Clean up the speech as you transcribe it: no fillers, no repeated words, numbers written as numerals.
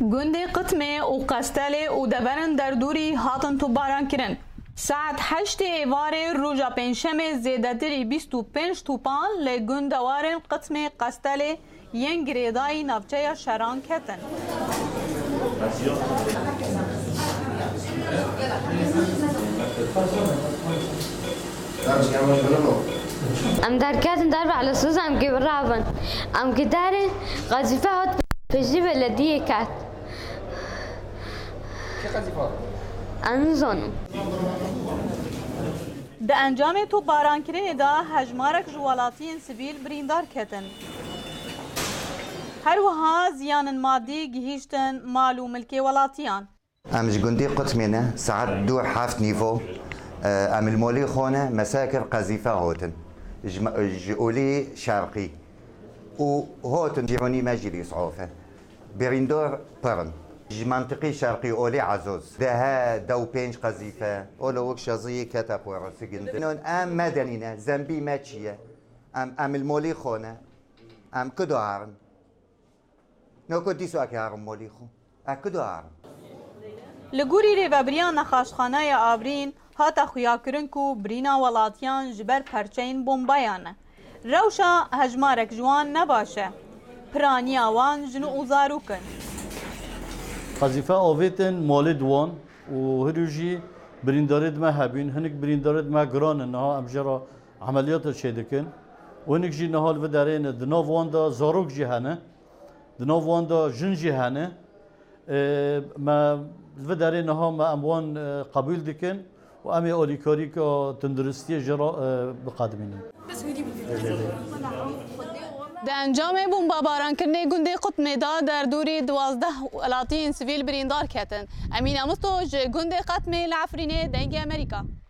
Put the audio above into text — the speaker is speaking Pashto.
گندی قطمه و قستله و دبرن در دوری هاتن تو باران کرن. ساعت 8 ایوار روزا پنجشنبه زیادتری 25 توپان لگندوارن قطمه قستله ین گریدای ناوچه شران کتن. ام در کاتن در على اساس ام که برابن ام که داره قذیفه هات پیشی بلدیه کات چه قذیفه؟ انزانم ده انجام تو باران کرن دا هجمارک جوالاتین سیویل بریندار کتن. هر وها زیان مادی گهیشتن مال و ملکی ولاتیان. امش جندي قطمينه ساعات دو حافت نيفو ام المولي خونه مساكر قذيفه هوتن جولي شرقي وهوتن جيروني ماجري صعوفه بريندور برن منطقي شرقي اولي عزوز دها دو بينج قذيفه اولو وك شظيه كتابور سجن ام مدنينه زنبي ماتشيه ام المولي خونه ام كدو هارن نو كدي سو اكارم مولي خو اكدو هارن لگوری ریوبریان نخاشخانه آورین هاتا خویا کرن کو برینا ولاتیان جبر پرچین بومبایانه. روشا هجمارک جوان نباشه. پرانی آوان جنو اوزارو کن. قذیفه آویتن مال دوان و هروجی بریندارد ما هبین هنگ بریندارد ما گران نها امجرا عملیات شده کن و هنگ جی نهال و درین دناو واندا زاروک جهانه دناو واندا جن جهانه ما و در اینها ما اموان قبول دکن و امی اولیکاری که تندرستی جرا بقدمینیم. ده انجام بمباران کرنه گنده قطمه دا در دوری 12 ولاتین سیویل بریندار کتن. امین امستو گنده قطمه لعفرینه دنگ امریکا.